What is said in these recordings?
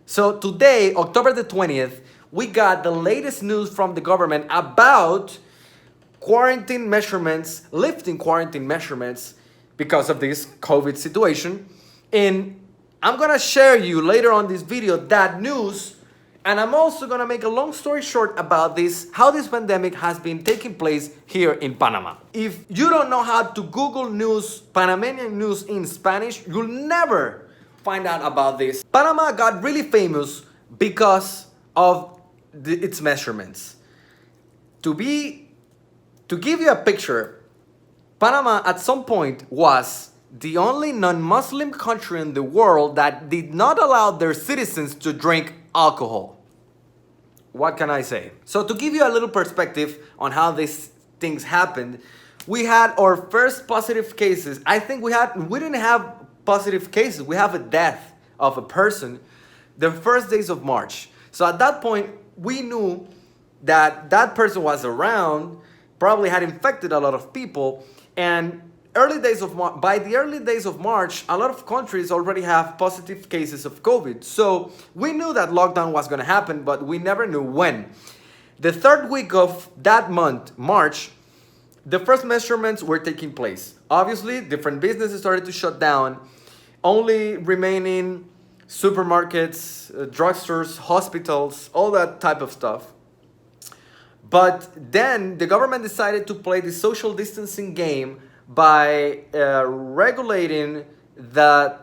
So today, October the 20th, we got the latest news from the government about quarantine measurements, lifting quarantine measurements because of this COVID situation. And I'm gonna share you later on this video that news, and I'm also gonna make a long story short about this, how this pandemic has been taking place here in Panama. If you don't know how to Google news, Panamanian news in Spanish, you'll never find out about this. Panama got really famous because of its measurements. To give you a picture, Panama at some point was the only non-Muslim country in the world that did not allow their citizens to drink alcohol. What can I say? So to give you a little perspective on how these things happened, we had our first positive cases. I think we didn't have positive cases. We have a death of a person the first days of March. So at that point, we knew that that person was around, probably had infected a lot of people, and by the early days of March, a lot of countries already have positive cases of COVID. So we knew that lockdown was going to happen, but we never knew when. The third week of that month, March, the first measurements were taking place. Obviously, different businesses started to shut down, only remaining supermarkets, drugstores, hospitals, all that type of stuff. But then the government decided to play the social distancing game by regulating the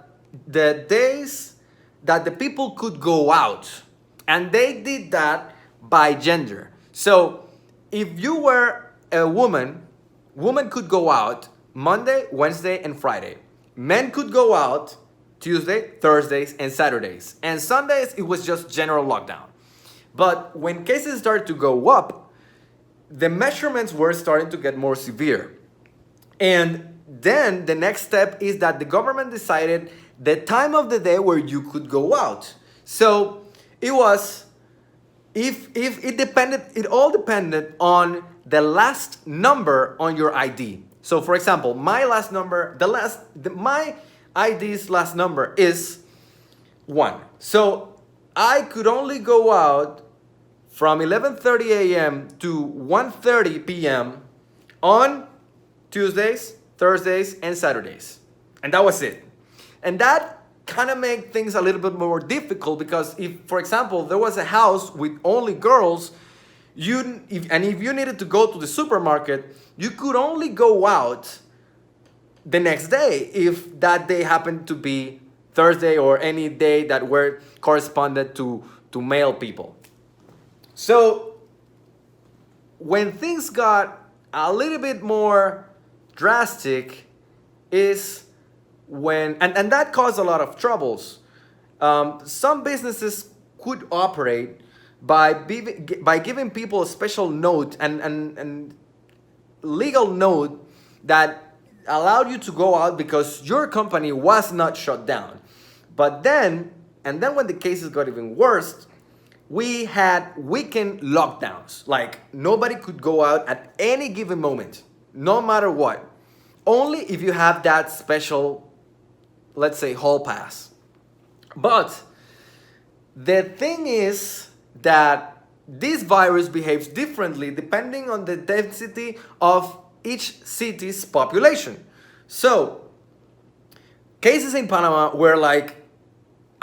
days that the people could go out. And they did that by gender. So if you were a woman could go out Monday, Wednesday, and Friday. Men could go out Tuesday, Thursdays, and Saturdays. And Sundays, it was just general lockdown. But when cases started to go up, the measurements were starting to get more severe. And then the next step is that the government decided the time of the day where you could go out. So it was, it all depended on the last number on your ID. So for example, my ID's last number is 1. So I could only go out from 11:30 a.m. to 1:30 p.m. on Tuesdays, Thursdays, and Saturdays. And that was it. And that kind of made things a little bit more difficult because if, for example, there was a house with only girls, if you needed to go to the supermarket, you could only go out the next day if that day happened to be Thursday or any day that were corresponded to male people. So when things got a little bit more drastic is when, and that caused a lot of troubles. Some businesses could operate by giving people a special note and legal note that allowed you to go out because your company was not shut down. But then when the cases got even worse, we had weekend lockdowns. Like nobody could go out at any given moment, no matter what. Only if you have that special, let's say, hall pass. But the thing is that this virus behaves differently depending on the density of each city's population. So cases in Panama were like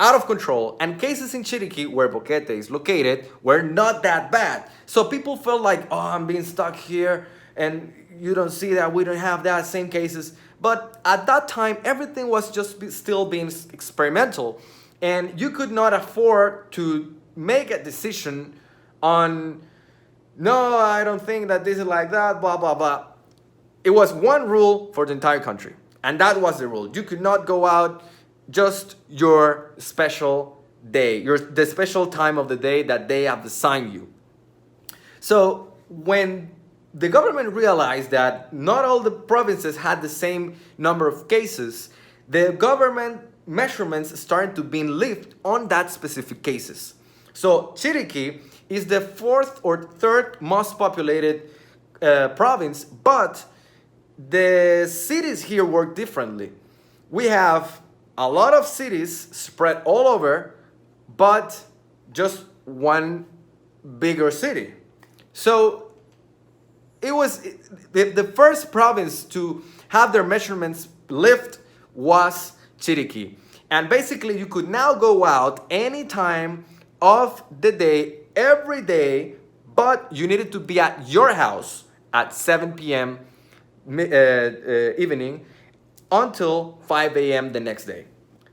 out of control, and cases in Chiriquí, where Boquete is located, were not that bad. So people felt like, oh, I'm being stuck here, and you don't see that we don't have that same cases. But at that time, everything was just still being experimental, and you could not afford to make a decision on, no, I don't think that this is like that, blah, blah, blah. It was one rule for the entire country, and that was the rule. You could not go out just your special day, the special time of the day that they have assigned you. So when the government realized that not all the provinces had the same number of cases, the government measurements started to be lifted on that specific cases. So Chiriquí is the 4th or 3rd most populated province, but the cities here work differently. We have a lot of cities spread all over but just one bigger city. So it was the first province to have their measurements lift was Chiriquí. And basically you could now go out any time of the day, every day, but you needed to be at your house at 7 p.m. Evening until 5 a.m. the next day.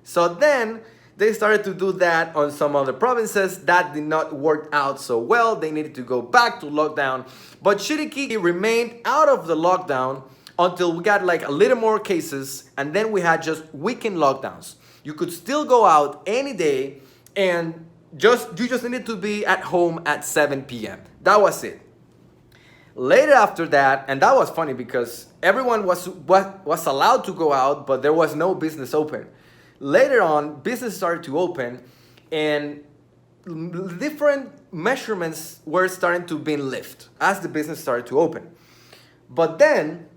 So then they started to do that on some other provinces. That did not work out so well. They needed to go back to lockdown. But Chiriquí remained out of the lockdown until we got like a little more cases, and then we had just weekend lockdowns. You could still go out any day, and you just needed to be at home at 7 p.m. That was it. Later after that, and that was funny because everyone was allowed to go out, but there was no business open. Later on, business started to open, and different measurements were starting to be lifted as the business started to open. But then,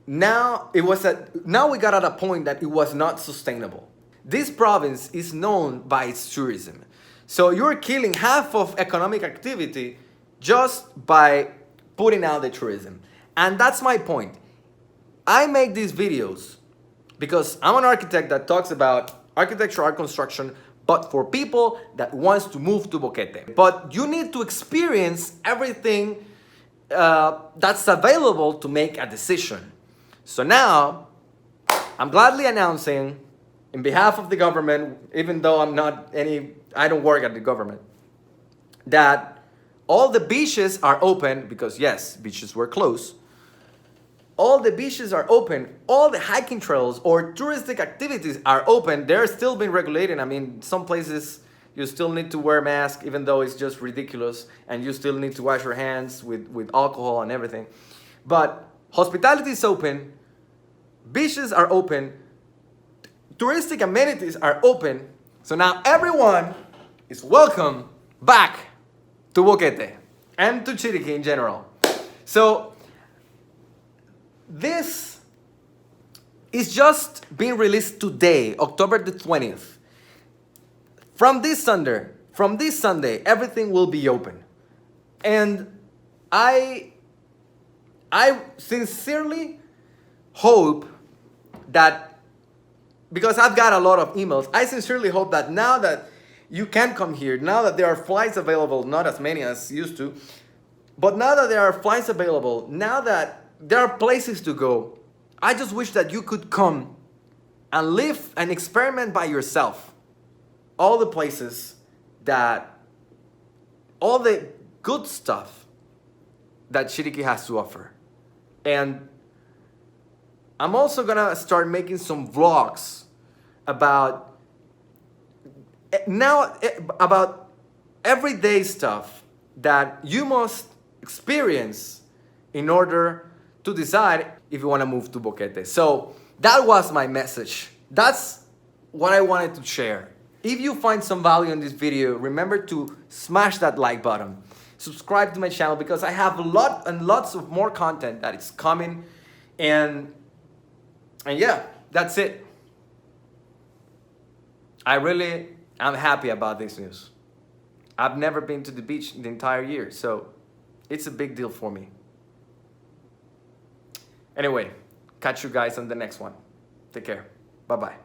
now we got at a point that it was not sustainable. This province is known by its tourism. So you're killing half of economic activity just by putting out the tourism. And that's my point. I make these videos because I'm an architect that talks about architecture, art construction, but for people that wants to move to Boquete. But you need to experience everything that's available to make a decision. So now, I'm gladly announcing, in behalf of the government, even though I don't work at the government, that all the beaches are open, because yes, beaches were closed. All the beaches are open, all the hiking trails or touristic activities are open. They're still being regulated. I mean, some places you still need to wear a mask, even though it's just ridiculous, and you still need to wash your hands with alcohol and everything. But hospitality is open, beaches are open, touristic amenities are open. So now everyone is welcome back to Boquete and to Chiriquí in general. So this is just being released today, October the 20th. From this Sunday, everything will be open. And I sincerely hope that, because I've got a lot of emails, I sincerely hope that now that you can come here, now that there are flights available, not as many as used to, but now that there are flights available, now that there are places to go, I just wish that you could come and live and experiment by yourself all the places all the good stuff that Chiriquí has to offer. And I'm also gonna start making some vlogs about everyday stuff that you must experience in order to decide if you want to move to Boquete. So that was my message. That's what I wanted to share. If you find some value in this video, remember to smash that like button. Subscribe to my channel because I have lots of more content that is coming. And yeah, that's it. I really am happy about this news. I've never been to the beach the entire year, so it's a big deal for me. Anyway, catch you guys on the next one. Take care. Bye-bye.